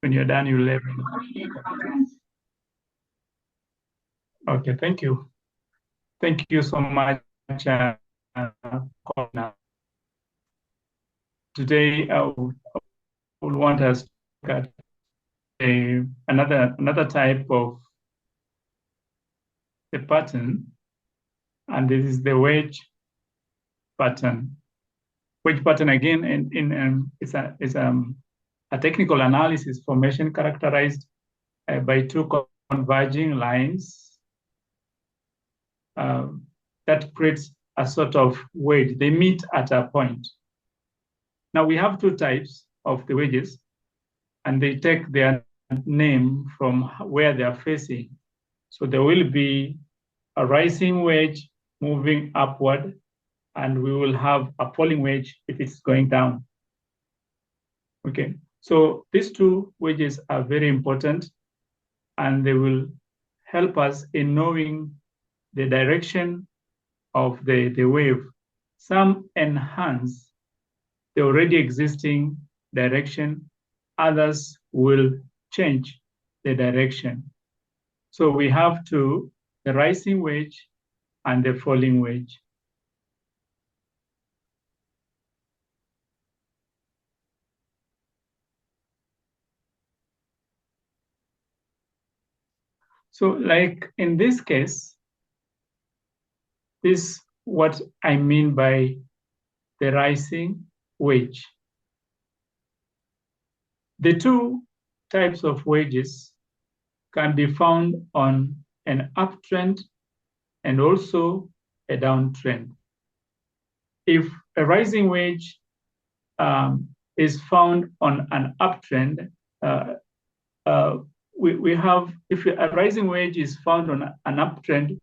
When you're done, you let me know. Okay, thank you. Thank you so much, Connor. Today, I would want us to look at another type of the pattern, and this is the wedge pattern. Wedge pattern again is a technical analysis formation characterized by two converging lines that creates a sort of wedge. They meet at a point. Now we have two types of the wedges, and they take their name from where they are facing. So there will be a rising wedge moving upward, and we will have a falling wedge if it's going down. Okay, so these two wedges are very important, and they will help us in knowing the direction of the wave. Some enhance the already existing direction, others will change the direction. So we have the rising wedge and the falling wedge. So like in this case, this is what I mean by the rising wedge. The two types of wedges can be found on an uptrend and also a downtrend. If a rising wedge is found on an uptrend, if a rising wedge is found on an uptrend,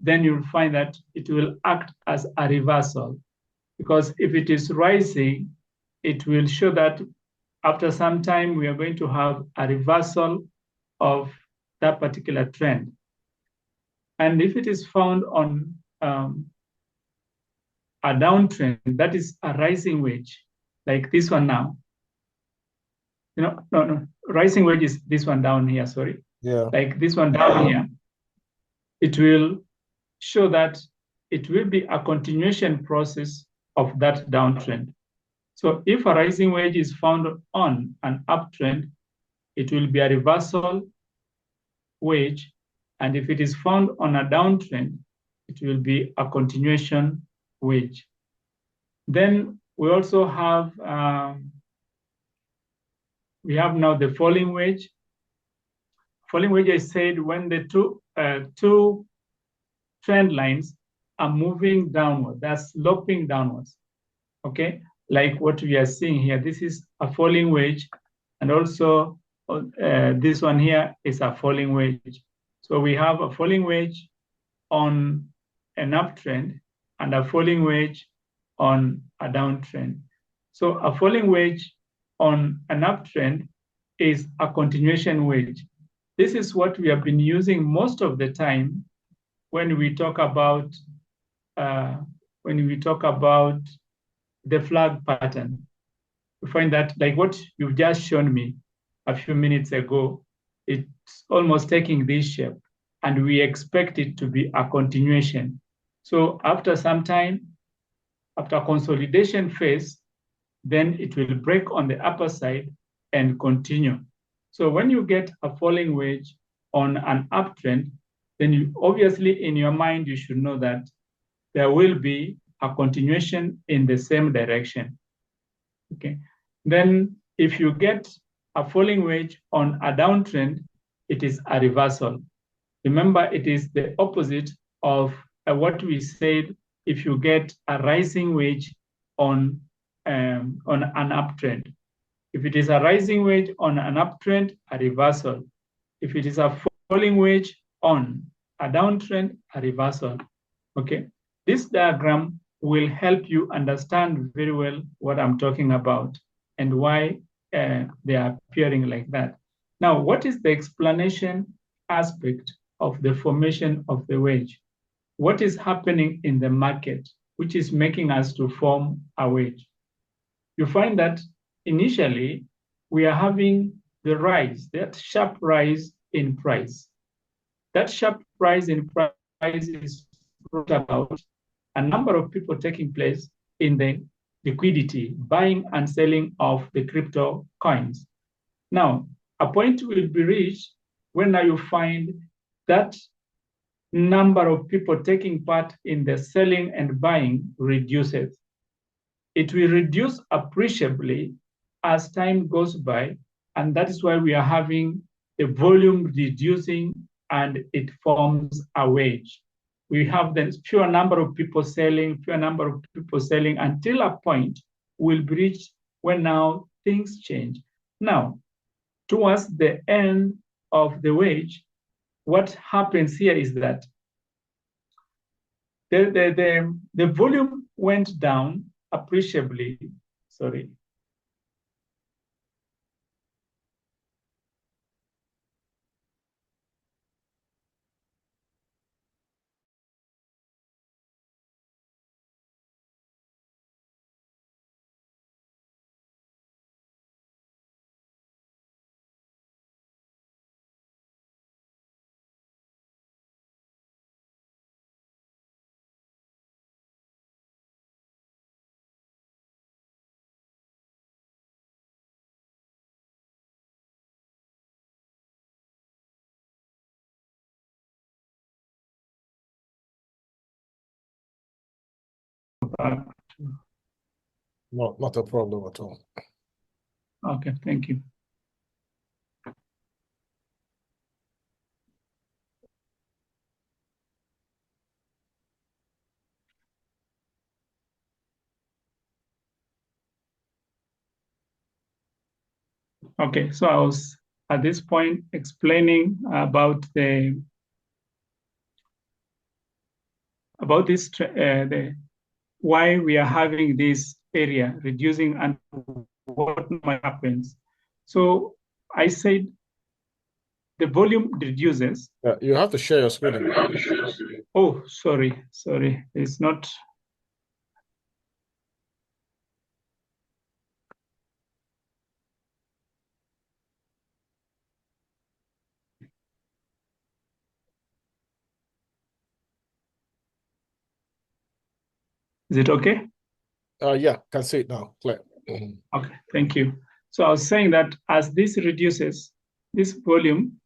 then you'll find that it will act as a reversal, because if it is rising, it will show that after some time we are going to have a reversal of that particular trend. And if it is found on a downtrend, that is a rising wedge, like this one now. No, rising wedge is this one down here, sorry. Yeah. Like this one down here, it will show that it will be a continuation process of that downtrend. So if a rising wedge is found on an uptrend, it will be a reversal wedge. And if it is found on a downtrend, it will be a continuation wedge. Then we also have, we have now the falling wedge. Falling wedge, I said, when the two trend lines are moving downward, they're sloping downwards, okay? Like what we are seeing here, this is a falling wedge, and also this one here is a falling wedge. So we have a falling wedge on an uptrend and a falling wedge on a downtrend. So a falling wedge on an uptrend is a continuation wedge. This is what we have been using most of the time when we talk about the flag pattern. We find that, like what you've just shown me a few minutes ago, it's almost taking this shape, and we expect it to be a continuation. So after some time, after consolidation phase, then it will break on the upper side and continue. So when you get a falling wedge on an uptrend, then you obviously in your mind, you should know that there will be a continuation in the same direction, okay? Then if you get a falling wedge on a downtrend, it is a reversal. Remember, it is the opposite of what we said if you get a rising wedge on an uptrend. If it is a rising wedge on an uptrend, a reversal. If it is a falling wedge on a downtrend, a reversal, okay? This diagram will help you understand very well what I'm talking about and why they are appearing like that. Now, what is the explanation aspect of the formation of the wedge? What is happening in the market, which is making us to form a wedge? You find that initially we are having the rise, that sharp rise in price. That sharp rise in price is brought about a number of people taking place in the liquidity, buying and selling of the crypto coins. Now, a point will be reached when now you find that number of people taking part in the selling and buying reduces. It will reduce appreciably as time goes by, and that is why we are having the volume reducing and it forms a wedge. We have the fewer number of people selling until a point will be reached when now things change. Now, towards the end of the wedge, what happens here is that the volume went down appreciably. Sorry. No, not a problem at all. Okay, thank you. Okay, so I was at this point explaining about this why we are having this area reducing and what happens. So I said the volume reduces. Yeah, you have to share your screen. Oh, sorry. It's not. Is it okay? Yeah, can see it now. Clear. Okay, thank you. So I was saying that as this reduces, this volume,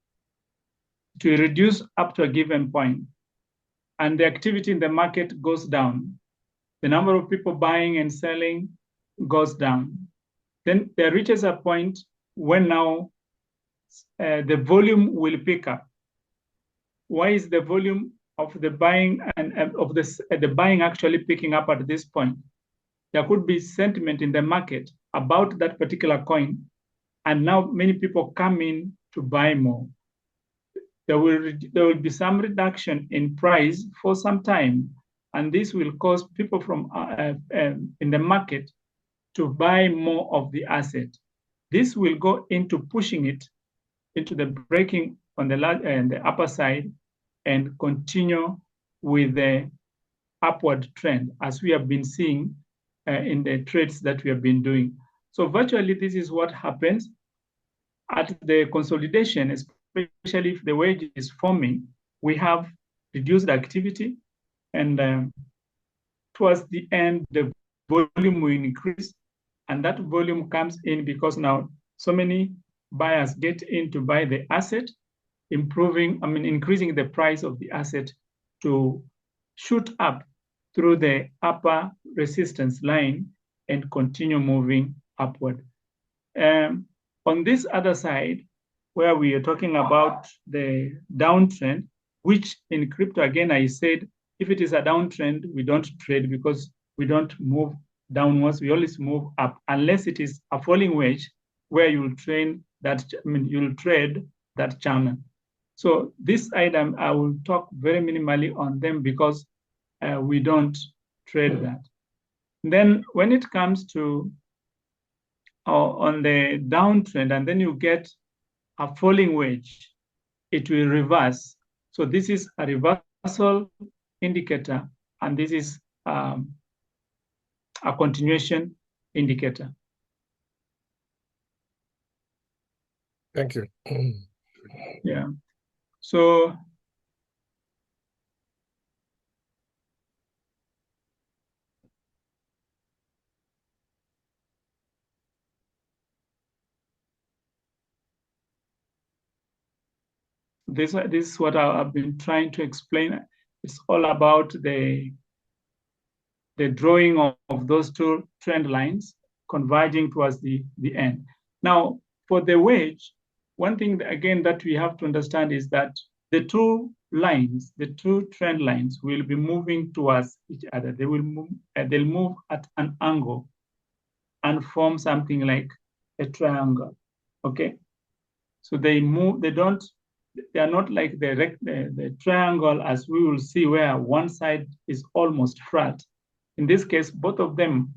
it will reduce up to a given point, and the activity in the market goes down. The number of people buying and selling goes down. Then there reaches a point when now the volume will pick up. Why is the volume of the buying and of the buying actually picking up at this point? There could be sentiment in the market about that particular coin, and now many people come in to buy more. There will be some reduction in price for some time, and this will cause people from in the market to buy more of the asset. This will go into pushing it into the breaking on the upper side and continue with the upward trend as we have been seeing in the trades that we have been doing. So virtually this is what happens at the consolidation, especially if the wedge is forming. We have reduced activity, and towards the end, the volume will increase, and that volume comes in because now so many buyers get in to buy the asset, increasing the price of the asset to shoot up through the upper resistance line and continue moving upward. On this other side, where we are talking about the downtrend, which in crypto, again, I said, if it is a downtrend, we don't trade because we don't move downwards. We always move up, unless it is a falling wedge where you'll trade that channel. So this item, I will talk very minimally on them because we don't trade that. Then when it comes to on the downtrend, and then you get a falling wedge, it will reverse. So this is a reversal indicator, and this is a continuation indicator. Thank you. Yeah. So this is what I've been trying to explain. It's all about the drawing of those two trend lines converging towards the end. Now, for the wedge, one thing again that we have to understand is that the two lines, the two trend lines, will be moving towards each other. They will move. They'll move at an angle and form something like a triangle. Okay, so they move. They don't. They are not like the triangle as we will see, where one side is almost flat. In this case, both of them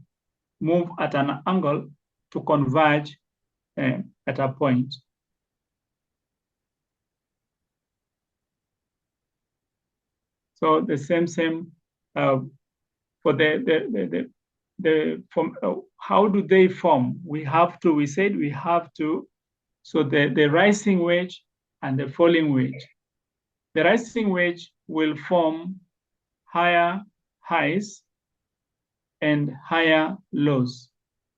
move at an angle to converge at a point. So the same for how do they form? We said we have to, so the rising wedge and the falling wedge. The rising wedge will form higher highs and higher lows.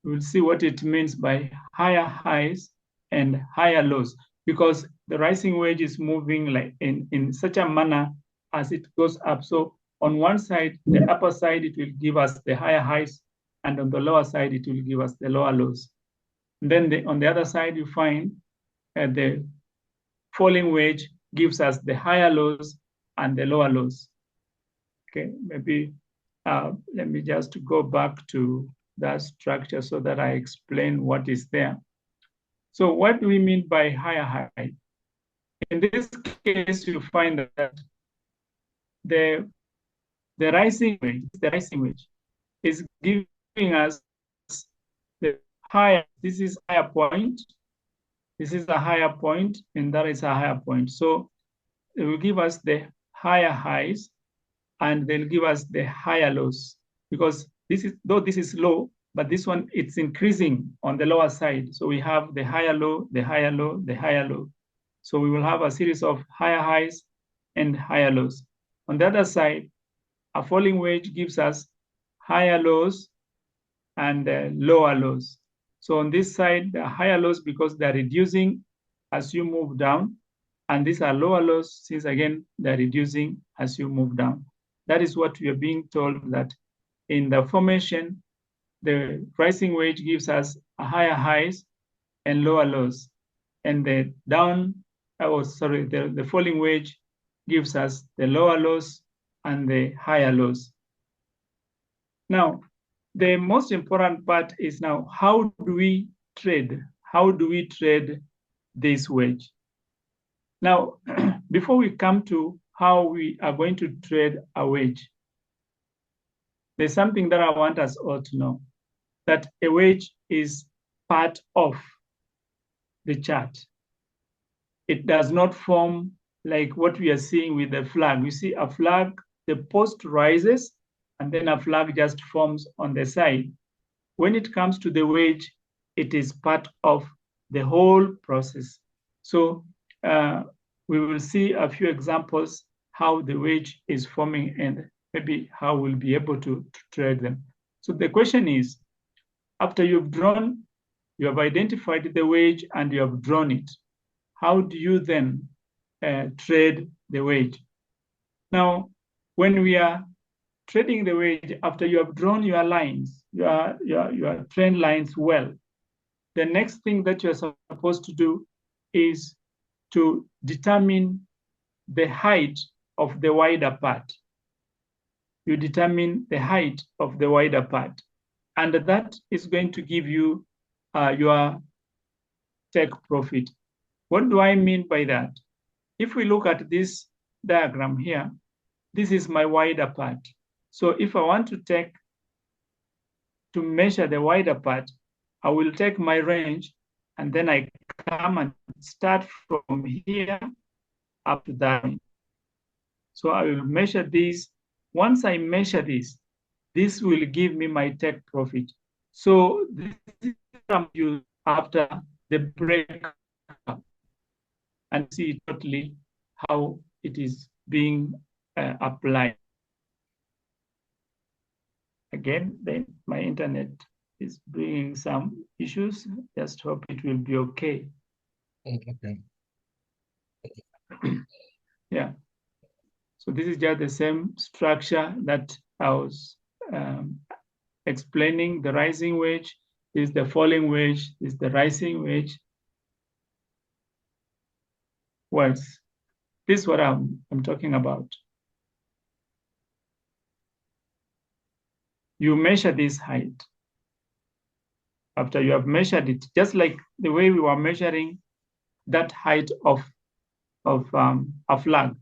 We'll see what it means by higher highs and higher lows, because the rising wedge is moving like in such a manner as it goes up. So on one side, the upper side, it will give us the higher highs, and on the lower side, it will give us the lower lows. And then on the other side, you find the falling wedge gives us the higher lows and the lower lows. Okay, maybe let me just go back to that structure so that I explain what is there. So what do we mean by higher high? In this case, you find that the rising wedge is giving us the higher. This is higher point. This is a higher point, and that is a higher point. So it will give us the higher highs, and they'll give us the higher lows, because this is low, but this one, it's increasing on the lower side. So we have the higher low, the higher low, the higher low. So we will have a series of higher highs and higher lows. On the other side, a falling wedge gives us higher lows and lower lows. So on this side, the higher lows because they're reducing as you move down, and these are lower lows since again they're reducing as you move down. That is what we are being told, that in the formation, the rising wedge gives us a higher highs and lower lows, and the falling wedge gives us the lower lows and the higher lows. Now, the most important part is now, how do we trade? How do we trade this wedge? Now, before we come to how we are going to trade a wedge, there's something that I want us all to know, that a wedge is part of the chart. It does not form like what we are seeing with the flag. You see a flag, the post rises, and then a flag just forms on the side. When it comes to the wedge, it is part of the whole process. So we will see a few examples how the wedge is forming and maybe how we'll be able to trade them. So the question is, after you have identified the wedge and you have drawn it, how do you then trade the wedge? Now, when we are trading the wedge, after you have drawn your lines, your trend lines well, the next thing that you're supposed to do is to determine the height of the wider part. You determine the height of the wider part, and that is going to give you your take profit. What do I mean by that? If we look at this diagram here, this is my wider part. So if I want to measure the wider part, I will take my range, and then I come and start from here up to that. So I will measure this. Once I measure this will give me my take profit. So this is what I'm using after the breakup. and see totally how it is being applied. Again, then my internet is bringing some issues. Just hope it will be okay. Okay. Yeah. So this is just the same structure that I was explaining. The rising wage is the falling wage, is the rising wage. Well, this is what I'm talking about. You measure this height. After you have measured it, just like the way we were measuring that height of a flag.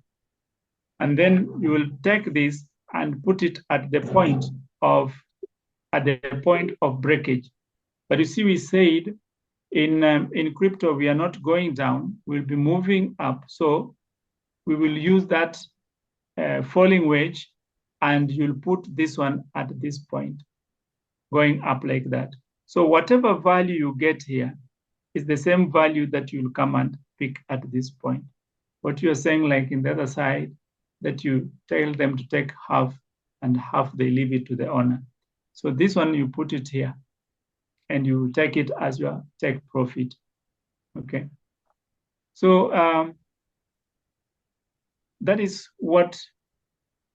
And then you will take this and put it at the point of breakage. But you see, we said in crypto, we are not going down, we'll be moving up. So we will use that falling wedge, and you'll put this one at this point, going up like that. So whatever value you get here is the same value that you'll come and pick at this point. What you're saying, like in the other side, that you tell them to take half, and half they leave it to the owner. So this one, you put it here, and you take it as your take profit. Okay. So that is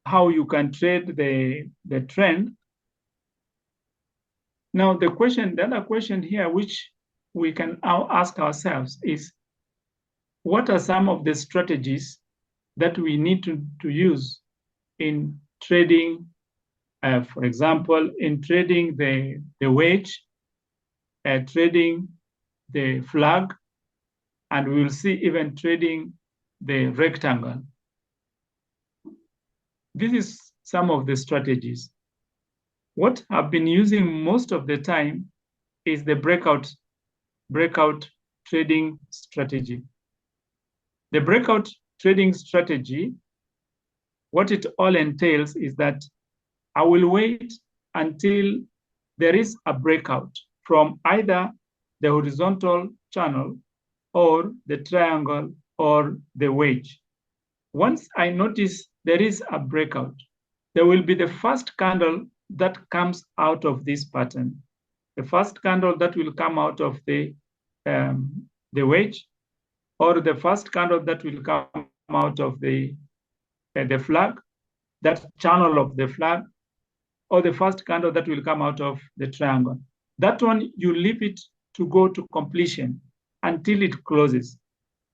how you can trade the trend. Now the other question here, which we can now ask ourselves, is what are some of the strategies that we need to use in trading, for example, in trading the wedge, trading the flag, and we will see even trading the rectangle. This is some of the strategies. What I've been using most of the time is the breakout trading strategy. The breakout trading strategy, what it all entails is that I will wait until there is a breakout from either the horizontal channel or the triangle or the wedge. Once I notice there is a breakout, there will be the first candle that comes out of this pattern. The first candle that will come out of the wedge, or the first candle that will come out of the flag, that channel of the flag, or the first candle that will come out of the triangle. That one, you leave it to go to completion until it closes.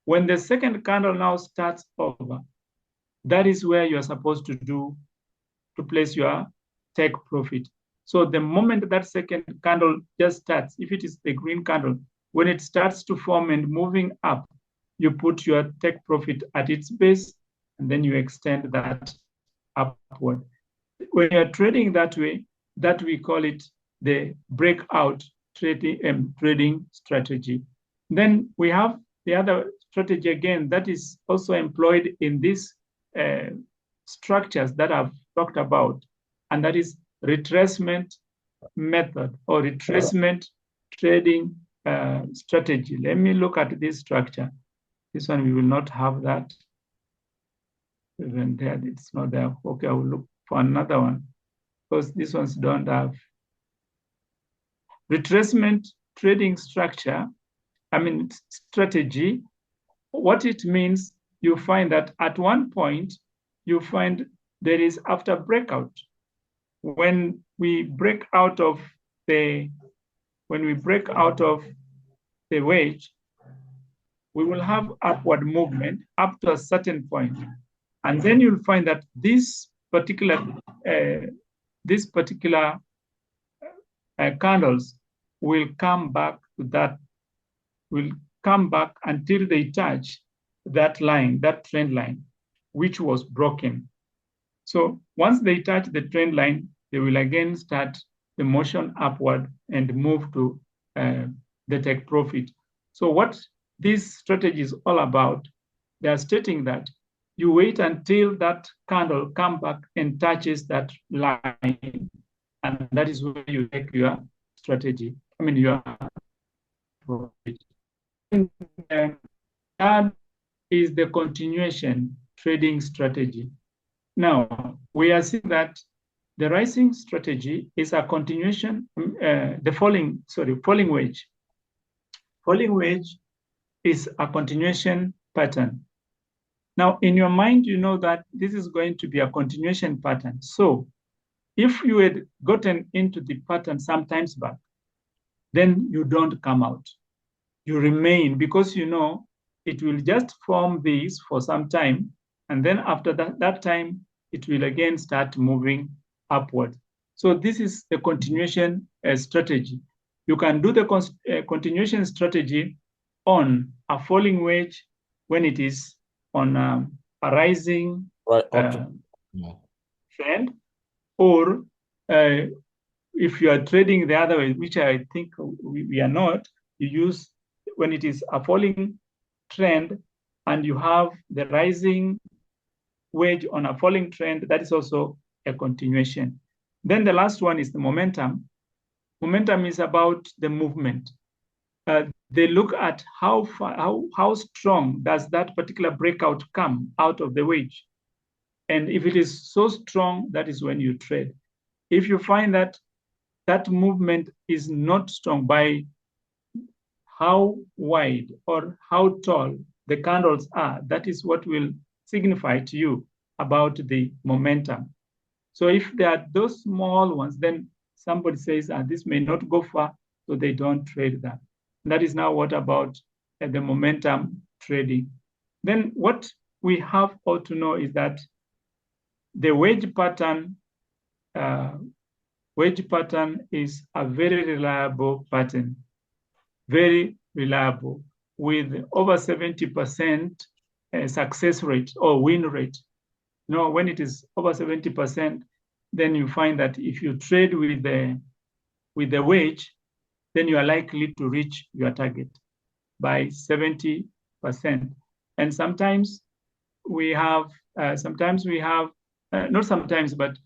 When the second candle now starts over, that is where you are supposed to place your take profit. So the moment that second candle just starts, if it is the green candle, when it starts to form and moving up, you put your take profit at its base, and then you extend that upward. When you're trading that way, that we call it the breakout trading strategy. Then we have the other strategy again that is also employed in these structures that I've talked about, and that is retracement method or retracement trading strategy. Let me look at this structure. This one, we will not have that. Even there, it's not there. Okay, I will look for another one, because these ones don't have. Retracement trading strategy, what it means, you find that at one point, you find there is after breakout. When we break out of the wedge, we will have upward movement up to a certain point. And then you'll find that this particular candles will come back to that, will come back until they touch that line, that trend line, which was broken. So once they touch the trend line, they will again start the motion upward and move to the take profit. So what this strategy is all about, they are stating that you wait until that candle comes back and touches that line, and that is where you take your strategy. Your profit. is the continuation trading strategy. Now, we are seeing that the rising strategy is a continuation, falling wedge. Falling wedge is a continuation pattern. Now, in your mind, you know that this is going to be a continuation pattern. So if you had gotten into the pattern sometimes back, then you don't come out. You remain because you know it will just form this for some time. And then after that time, it will again start moving upward. So this is the continuation strategy. You can do the continuation strategy on a falling wedge when it is on a rising trend, or if you are trading the other way, which I think we are not, you use when it is a falling trend and you have the rising wedge on a falling trend, that is also a continuation. Then the last one is the momentum. Momentum is about the movement. They look at how strong does that particular breakout come out of the wedge. And if it is so strong, that is when you trade. If you find that that movement is not strong by how wide or how tall the candles are, that is what will signify to you about the momentum. So if there are those small ones, then somebody says, this may not go far, so they don't trade that. And that is now what about the momentum trading. Then what we have all to know is that the wedge pattern is a very reliable pattern, very reliable, with over 70% success rate or win rate. You know, when it is over 70%, then you find that if you trade with the wedge, then you are likely to reach your target by 70%. And sometimes we have, not sometimes, but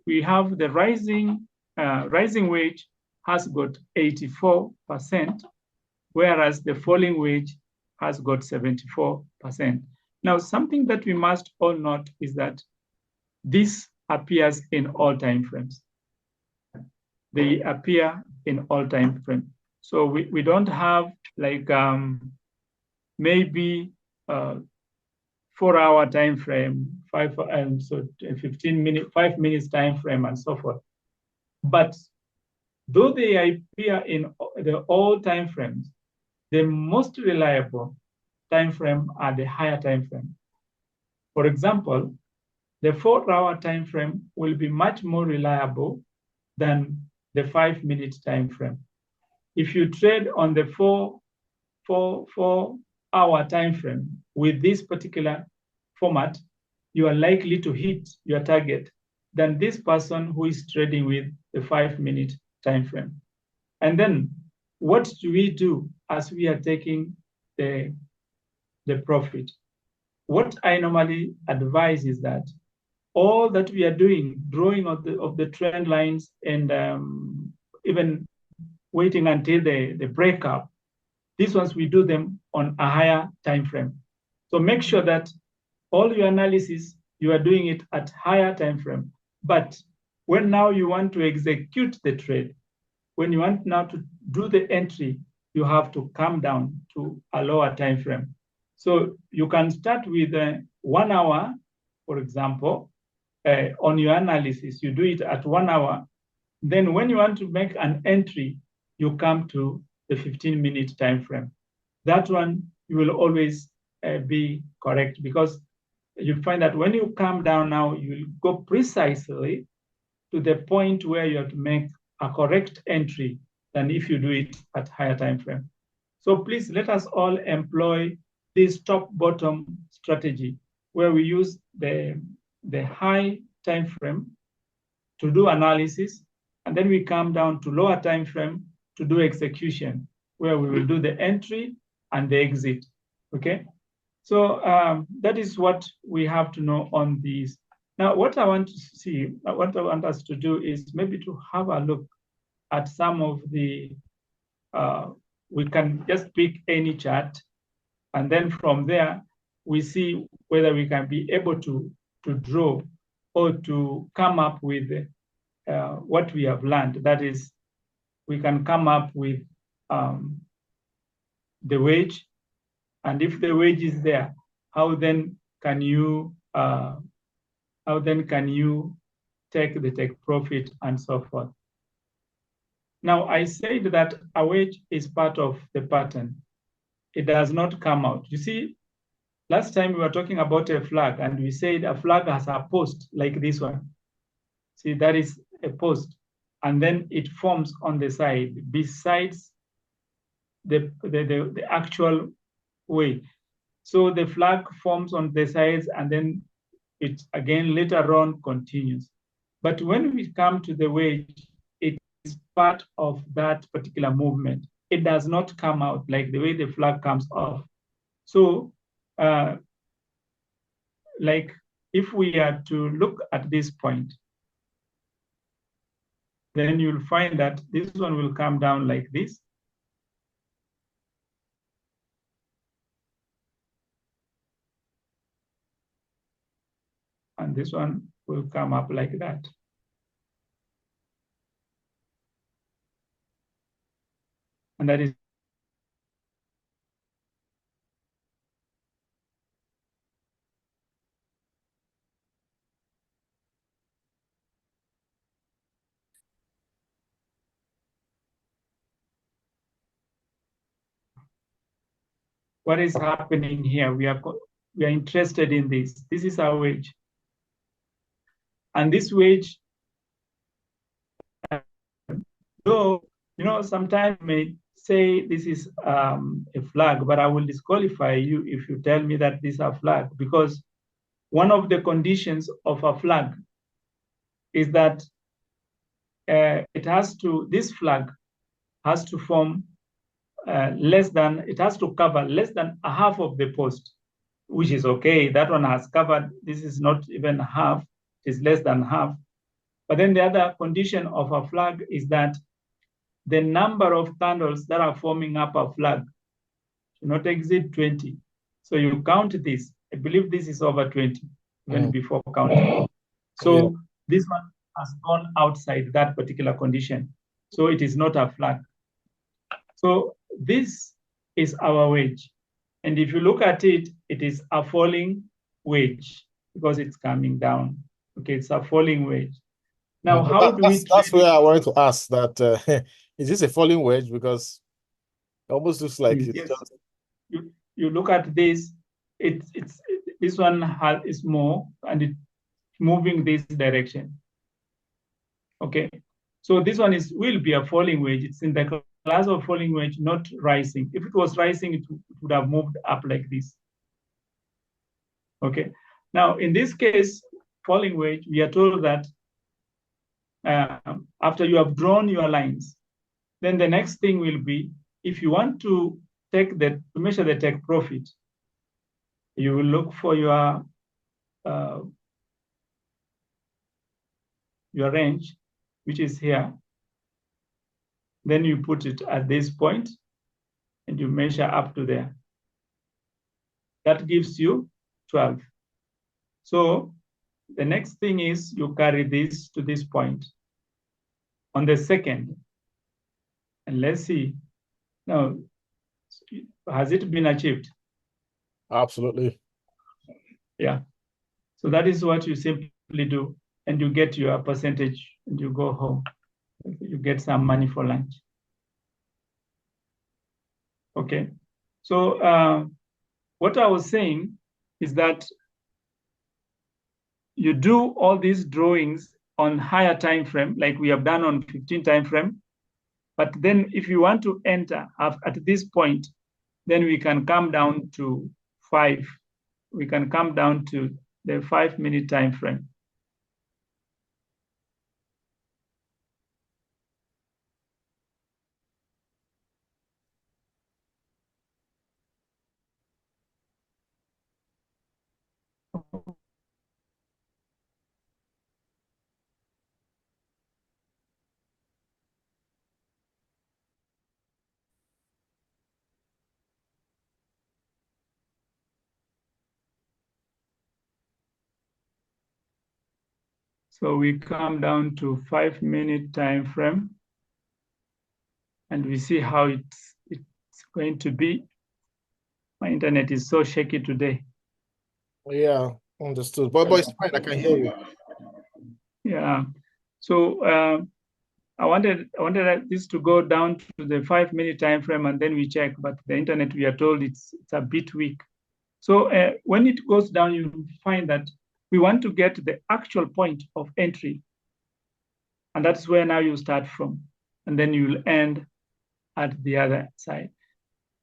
we have the rising wedge has got 84%, whereas the falling wedge has got 74%. Now, something that we must all note is that this appears in all time frames. They appear in all time frames. So we don't have like maybe 4-hour time frame, 15 minute, 5 minutes time frame, and so forth. But though they appear in the all time frames, the most reliable time frame are the higher time frame. For example, the 4-hour time frame will be much more reliable than the 5-minute time frame. If you trade on the 4-hour time frame with this particular format, you are likely to hit your target than this person who is trading with the 5-minute time frame. And then what do we do as we are taking the profit? What I normally advise is that all that we are doing, drawing of the trend lines and even waiting until the breakup, these ones we do them on a higher time frame. So make sure that all your analysis, you are doing it at higher time frame. But when now you want to execute the trade, when you want now to do the entry, you have to come down to a lower time frame. So you can start with 1 hour, for example, on your analysis. You do it at 1 hour. Then when you want to make an entry, you come to the 15-minute time frame. That one, you will always be correct, because you find that when you come down now, you will go precisely to the point where you have to make a correct entry than if you do it at higher time frame. So please let us all employ this top-bottom strategy where we use the high time frame to do analysis, and then we come down to lower time frame to do execution, where we will do the entry and the exit. Okay, so that is what we have to know on these. Now, what I want to see, what I want us to do is maybe to have a look at some of the, we can just pick any chart, and then from there, we see whether we can be able to draw or to come up with what we have learned. That is, we can come up with the wage, and if the wage is there, how then can you take the take profit and so forth. Now, I said that a wage is part of the pattern. It does not come out. You see, last time we were talking about a flag, and we said a flag has a post like this one. See, that is a post. And then it forms on the side besides the actual way. So the flag forms on the sides, and then it again later on continues. But when we come to the wage, it is part of that particular movement. It does not come out like the way the flag comes off. So like if we are to look at this point, then you'll find that this one will come down like this. And this one will come up like that. And that is what is happening here. We are interested in this. This is our wage. And this wage, though, sometimes you may say this is a flag, but I will disqualify you if you tell me that this is a flag, because one of the conditions of a flag is that this flag has to form it has to cover less than a half of the post, which is okay. That one has covered, this is not even half, it is less than half. But then the other condition of a flag is that the number of candles that are forming up a flag should not exceed 20. So you count this. I believe this is over 20, even before counting. So this one has gone outside that particular condition. So it is not a flag. So this is our wage. And if you look at it, it is a falling wage because it's coming down. Okay, it's a falling wage. Now, how do we... That's where I wanted to ask that, is this a falling wage? Because it almost looks like it's just... You look at this, this one is more, and it's moving this direction. Okay, so this one will be a falling wage. It's in the class of falling wage, not rising. If it was rising, it would have moved up like this. Okay, now in this case, falling wage, we are told that after you have drawn your lines, then the next thing will be, if you want to measure the take profit, you will look for your range, which is here. Then you put it at this point and you measure up to there. That gives you 12. So the next thing is you carry this to this point on the second. And let's see. Now, has it been achieved? Absolutely. Yeah. So that is what you simply do. And you get your percentage and you go home. You get some money for lunch. Okay. So what I was saying is that you do all these drawings on higher time frame, like we have done on 15 time frame. But then if you want to enter at this point, then we can come down to 5. We can come down to the 5-minute time frame. So we come down to 5-minute time frame, and we see how it's going to be. My internet is so shaky today. Yeah, understood. But it's fine. I can hear you. Yeah. So I wanted this to go down to the 5-minute time frame, and then we check. But the internet, we are told it's a bit weak. So when it goes down, you find that we want to get the actual point of entry, and that's where now you start from, and then you'll end at the other side.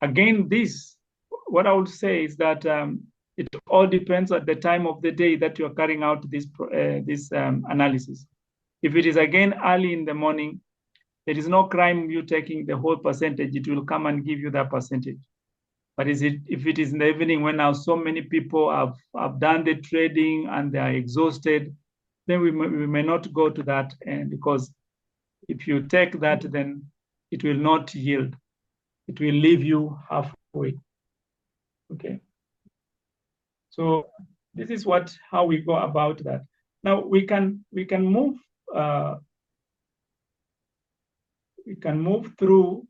Again, what I would say is that it all depends on the time of the day that you're carrying out this analysis. If it is again early in the morning, there is no crime you taking the whole percentage. It will come and give you that percentage. But if it is in the evening when now so many people have done the trading and they are exhausted, then we may not go to that end, because if you take that, then it will not yield. It will leave you halfway. Okay. So this is how we go about that. Now we can move through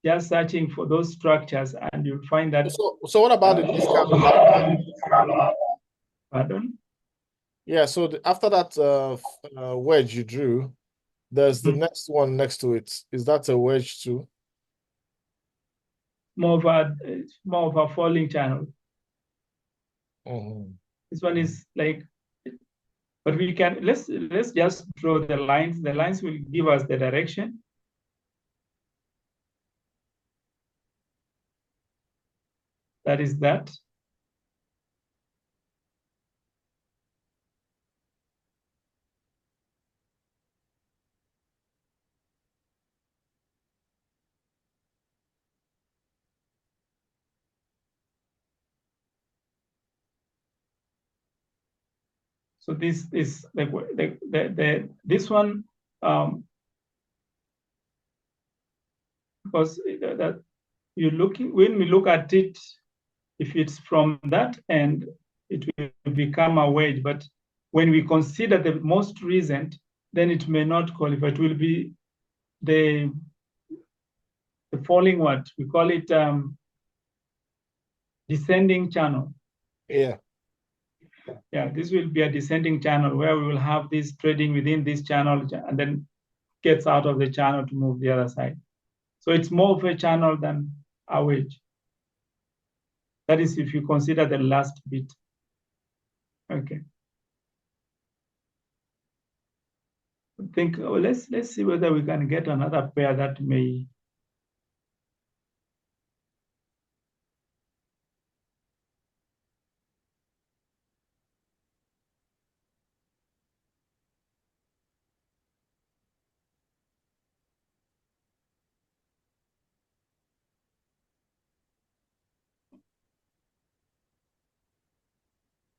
just searching for those structures, and you'll find that. So what about the discount line? Pardon? Yeah, so after that wedge you drew, there's the next one next to it. Is that a wedge too? More of a falling channel. This one is like, but we can let's just draw the lines. The lines will give us the direction. That is that. So this is like this one, because that when we look at it, if it's from that end, it will become a wedge. But when we consider the most recent, then it may not qualify. It will be the falling, what we call it, descending channel. Yeah. Yeah, this will be a descending channel where we will have this trading within this channel and then gets out of the channel to move the other side. So it's more of a channel than a wedge. That is if you consider the last bit. Okay. Let's see whether we can get another pair that may.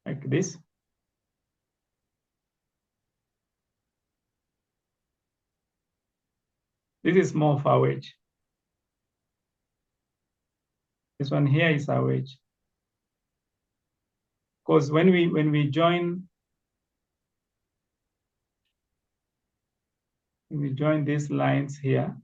Like this. This is more of a wedge. This one here is a wedge. Because when we join these lines here,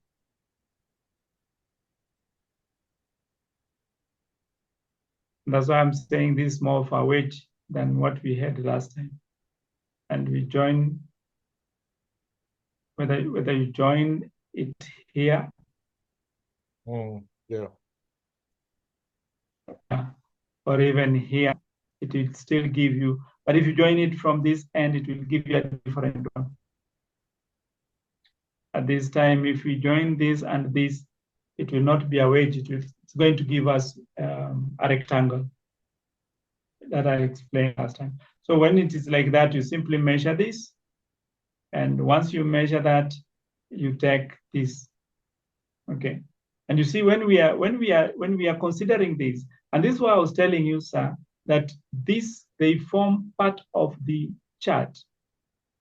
that's why I'm saying this is more of a wedge than what we had last time. And we join, whether you join it here, yeah, or even here, it will still give you. But if you join it from this end, it will give you a different one. At this time, if we join this and this, it will not be a wedge. It's going to give us a rectangle that I explained last time. So when it is like that, you simply measure this. And once you measure that, you take this. Okay. And you see, when we are considering this, and this is why I was telling you, sir, that they form part of the chart.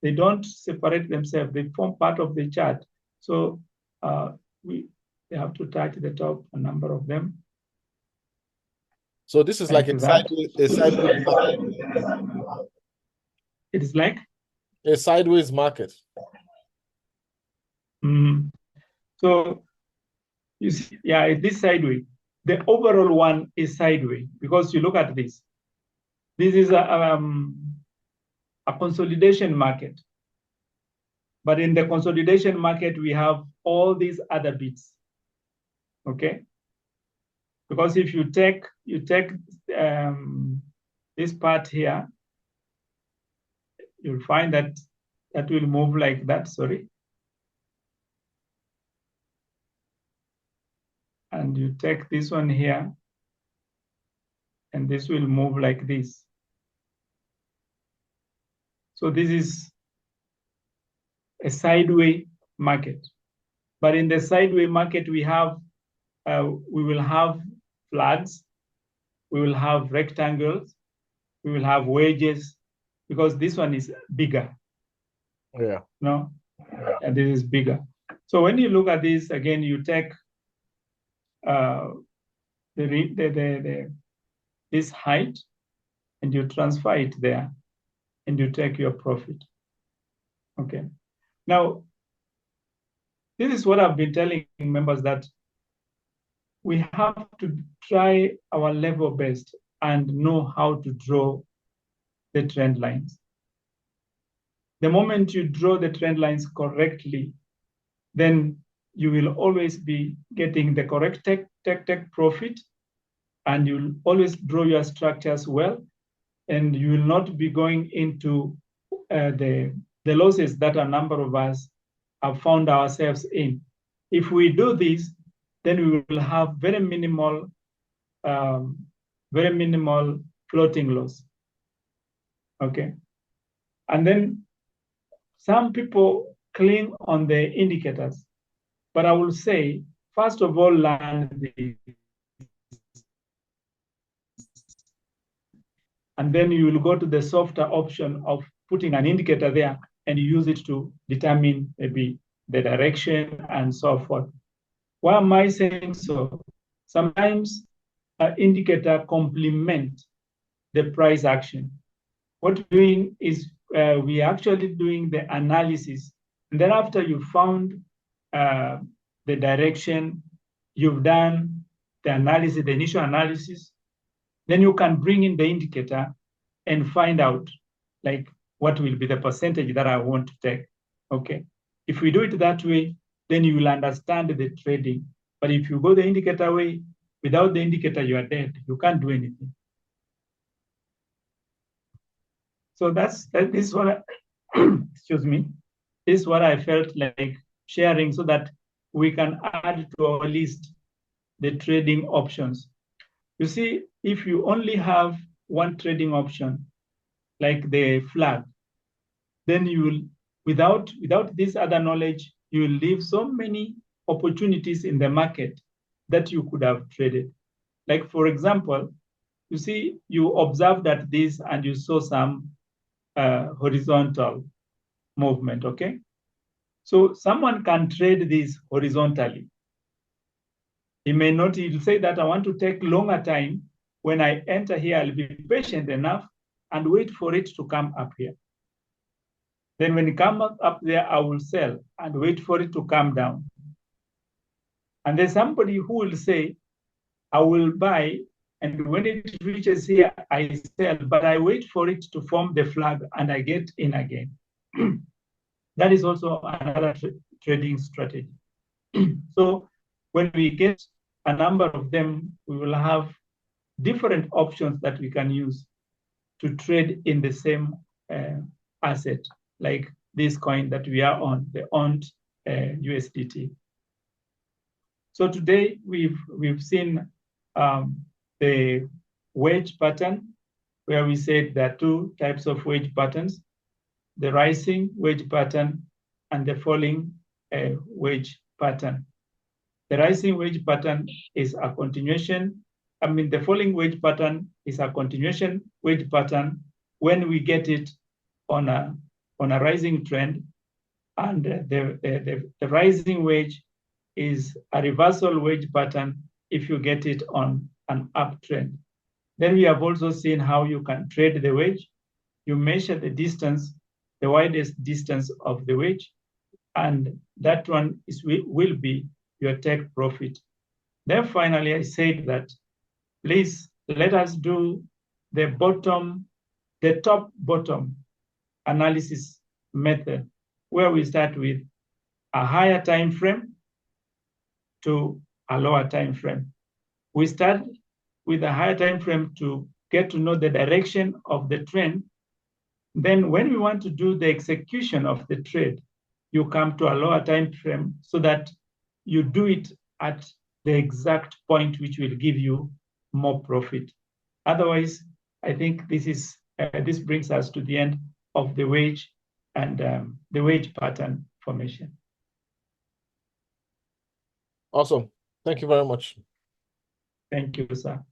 They don't separate themselves. They form part of the chart. So they have to touch the top, a number of them. So this is like a cycle. It is like A sideways market. So you see, yeah, this sideways. The overall one is sideways because you look at this. This is a consolidation market. But in the consolidation market, we have all these other bits. Okay. Because if you take this part here, you'll find that that will move like that, sorry. And you take this one here, and this will move like this. So this is a sideways market. But in the sideways market, we will have flags, we will have rectangles, we will have wedges, because this one is bigger. Yeah. No, and this is bigger. So when you look at this again, you take this height and you transfer it there, and you take your profit. Okay. Now, this is what I've been telling members, that we have to try our level best and know how to draw the trend lines. The moment you draw the trend lines correctly, then you will always be getting the correct tech profit, and you'll always draw your structures well, and you will not be going into the losses that a number of us have found ourselves in. If we do this, then we will have very minimal floating loss. Okay. And then some people cling on the indicators, but I will say, first of all, learn this. And then you will go to the softer option of putting an indicator there and use it to determine maybe the direction and so forth. Why am I saying so? Sometimes an indicator complements the price action. What we're doing is we are actually doing the analysis. And then after you found the direction, you've done the analysis, the initial analysis, then you can bring in the indicator and find out like what will be the percentage that I want to take. Okay. If we do it that way, then you will understand the trading. But if you go the indicator way, without the indicator, you are dead. You can't do anything. So this is what excuse me, this is what I felt like sharing, so that we can add to our list the trading options. You see, if you only have one trading option, like the flag, then you will, without this other knowledge, you will leave so many opportunities in the market that you could have traded. Like, for example, you see, you observed at this and you saw some horizontal movement, okay? So someone can trade this horizontally. He may not, he'll say that I want to take longer time. When I enter here, I'll be patient enough and wait for it to come up here. Then when it comes up there, I will sell and wait for it to come down. And there's somebody who will say, I will buy, and when it reaches here, I sell, but I wait for it to form the flag and I get in again. That is also another trading strategy. So when we get a number of them, we will have different options that we can use to trade in the same asset, like this coin that we are on, the ONT USDT. So today we've seen the wedge pattern, where we said there are two types of wedge patterns: the rising wedge pattern and the falling wedge pattern. The rising wedge pattern is a continuation. I mean, the falling wedge pattern is a continuation wedge pattern when we get it on a rising trend, and the rising wedge is a reversal wedge pattern if you get it on an uptrend. Then we have also seen how you can trade the wedge. You measure the distance the widest distance of the wedge, and that one will be your take profit. Then finally, I said that please let us do the top bottom analysis method, where we start with a higher time frame to a lower time frame. We start with a higher time frame to get to know the direction of the trend. Then when we want to do the execution of the trade, you come to a lower time frame so that you do it at the exact point which will give you more profit. Otherwise, I think this brings us to the end of the wedge and the wedge pattern formation. Awesome. Thank you very much. Thank you, sir.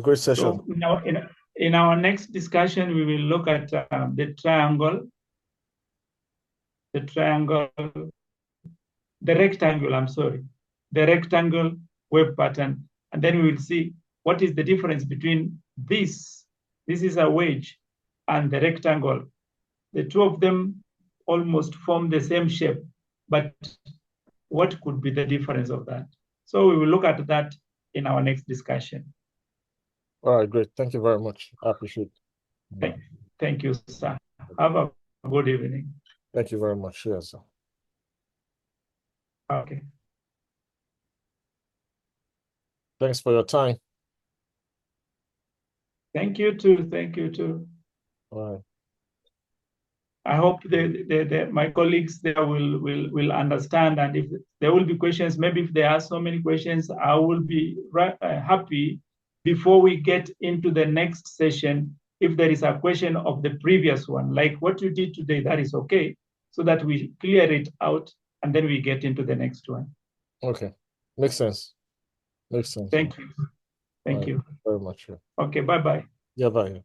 Great session. So now in our next discussion, we will look at the rectangle, the rectangle wave pattern. And then we will see what is the difference between this is a wedge, and the rectangle. The two of them almost form the same shape, but what could be the difference of that? So we will look at that in our next discussion. All right, great. Thank you very much. I appreciate it. Thank you, sir. Have a good evening. Thank you very much. Yes, sir. Okay. Thanks for your time. Thank you too. Thank you too. All right. I hope my colleagues there will understand, and if there will be questions, maybe if there are so many questions, I will be happy before we get into the next session. If there is a question of the previous one, like what you did today, that is okay, so that we clear it out and then we get into the next one. Okay, makes sense. Makes sense. Thank you. Thank you very much. Okay, bye-bye. Yeah, bye.